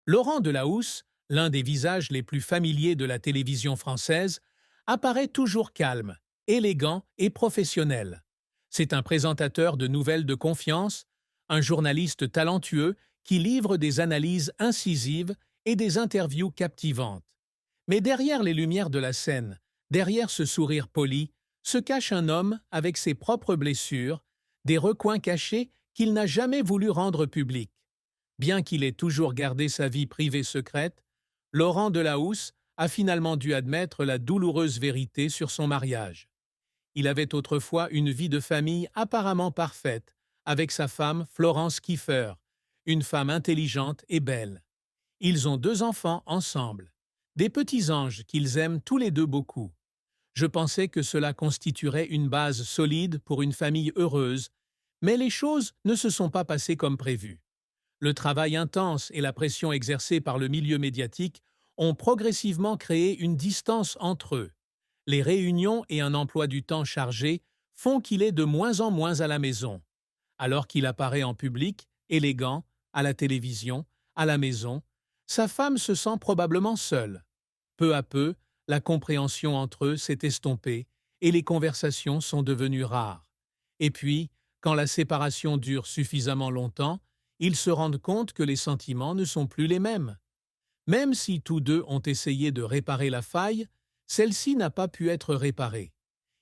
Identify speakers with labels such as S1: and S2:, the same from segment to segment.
S1: Laurent Delahousse, l'un des visages les plus familiers de la télévision française, apparaît toujours calme, élégant et professionnel. C'est un présentateur de nouvelles de confiance, un journaliste talentueux qui livre des analyses incisives et des interviews captivantes. Mais derrière les lumières de la scène, derrière ce sourire poli, se cache un homme avec ses propres blessures, des recoins cachés qu'il n'a jamais voulu rendre publics. Bien qu'il ait toujours gardé sa vie privée secrète, Laurent Delahousse a finalement dû admettre la douloureuse vérité sur son mariage. Il avait autrefois une vie de famille apparemment parfaite, avec sa femme Florence Kieffer, une femme intelligente et belle. Ils ont 2 enfants ensemble, des petits anges qu'ils aiment tous les deux beaucoup. Je pensais que cela constituerait une base solide pour une famille heureuse, mais les choses ne se sont pas passées comme prévu. Le travail intense et la pression exercée par le milieu médiatique ont progressivement créé une distance entre eux. Les réunions et un emploi du temps chargé font qu'il est de moins en moins à la maison. Alors qu'il apparaît en public, élégant, à la télévision, à la maison, sa femme se sent probablement seule. Peu à peu, la compréhension entre eux s'est estompée et les conversations sont devenues rares. Et puis, quand la séparation dure suffisamment longtemps, ils se rendent compte que les sentiments ne sont plus les mêmes. Même si tous deux ont essayé de réparer la faille, celle-ci n'a pas pu être réparée.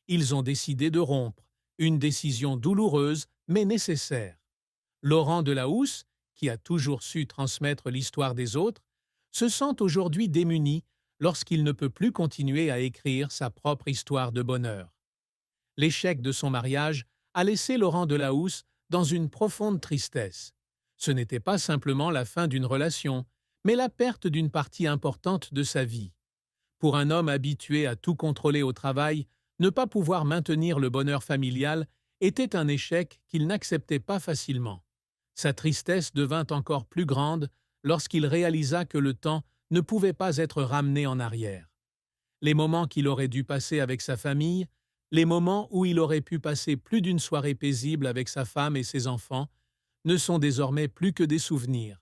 S1: Ils ont décidé de rompre, une décision douloureuse mais nécessaire. Laurent Delahousse, qui a toujours su transmettre l'histoire des autres, se sent aujourd'hui démuni lorsqu'il ne peut plus continuer à écrire sa propre histoire de bonheur. L'échec de son mariage a laissé Laurent Delahousse dans une profonde tristesse. Ce n'était pas simplement la fin d'une relation, mais la perte d'une partie importante de sa vie. Pour un homme habitué à tout contrôler au travail, ne pas pouvoir maintenir le bonheur familial était un échec qu'il n'acceptait pas facilement. Sa tristesse devint encore plus grande lorsqu'il réalisa que le temps ne pouvait pas être ramené en arrière. Les moments qu'il aurait dû passer avec sa famille, les moments où il aurait pu passer plus d'une soirée paisible avec sa femme et ses enfants, ne sont désormais plus que des souvenirs.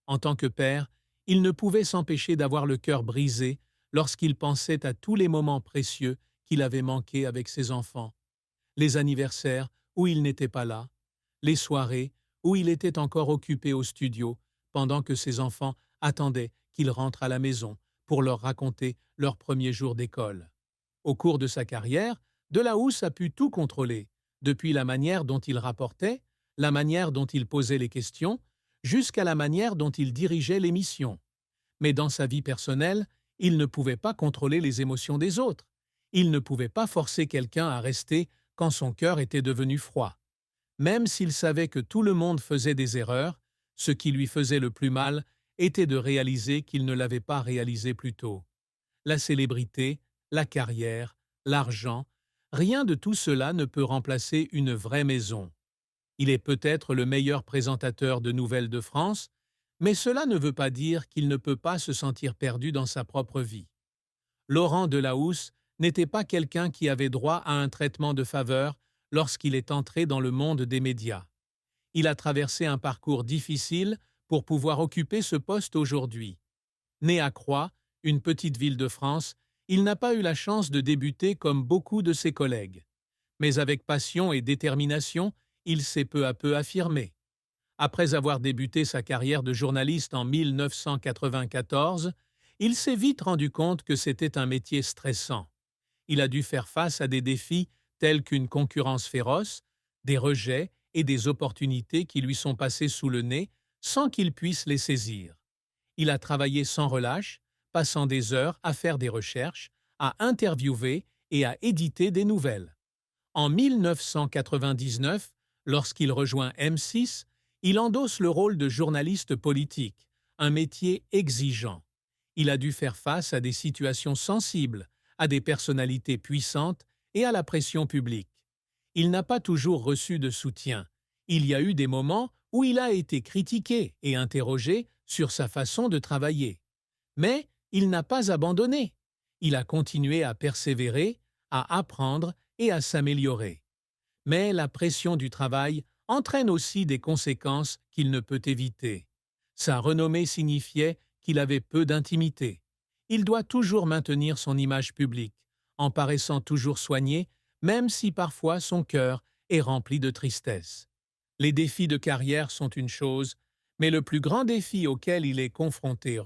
S1: En tant que père, il ne pouvait s'empêcher d'avoir le cœur brisé lorsqu'il pensait à tous les moments précieux qu'il avait manqués avec ses enfants. Les anniversaires où il n'était pas là, les soirées où il était encore occupé au studio pendant que ses enfants attendaient qu'il rentre à la maison pour leur raconter leur premier jour d'école. Au cours de sa carrière, Delahousse a pu tout contrôler, depuis la manière dont il rapportait, la manière dont il posait les questions, jusqu'à la manière dont il dirigeait l'émission. Mais dans sa vie personnelle, il ne pouvait pas contrôler les émotions des autres. Il ne pouvait pas forcer quelqu'un à rester quand son cœur était devenu froid. Même s'il savait que tout le monde faisait des erreurs, ce qui lui faisait le plus mal était de réaliser qu'il ne l'avait pas réalisé plus tôt. La célébrité, la carrière, l'argent, rien de tout cela ne peut remplacer une vraie maison. Il est peut-être le meilleur présentateur de nouvelles de France, mais cela ne veut pas dire qu'il ne peut pas se sentir perdu dans sa propre vie. Laurent Delahousse n'était pas quelqu'un qui avait droit à un traitement de faveur lorsqu'il est entré dans le monde des médias. Il a traversé un parcours difficile pour pouvoir occuper ce poste aujourd'hui. Né à Croix, une petite ville de France, il n'a pas eu la chance de débuter comme beaucoup de ses collègues. Mais avec passion et détermination, il s'est peu à peu affirmé. Après avoir débuté sa carrière de journaliste en 1994, il s'est vite rendu compte que c'était un métier stressant. Il a dû faire face à des défis tels qu'une concurrence féroce, des rejets et des opportunités qui lui sont passées sous le nez sans qu'il puisse les saisir. Il a travaillé sans relâche, passant des heures à faire des recherches, à interviewer et à éditer des nouvelles. En 1999, lorsqu'il rejoint M6, il endosse le rôle de journaliste politique, un métier exigeant. Il a dû faire face à des situations sensibles, à des personnalités puissantes et à la pression publique. Il n'a pas toujours reçu de soutien. Il y a eu des moments où il a été critiqué et interrogé sur sa façon de travailler. Mais il n'a pas abandonné. Il a continué à persévérer, à apprendre et à s'améliorer. Mais la pression du travail entraîne aussi des conséquences qu'il ne peut éviter. Sa renommée signifiait qu'il avait peu d'intimité. Il doit toujours maintenir son image publique, en paraissant toujours soigné, même si parfois son cœur est rempli de tristesse. Les défis de carrière sont une chose, mais le plus grand défi auquel il est confronté,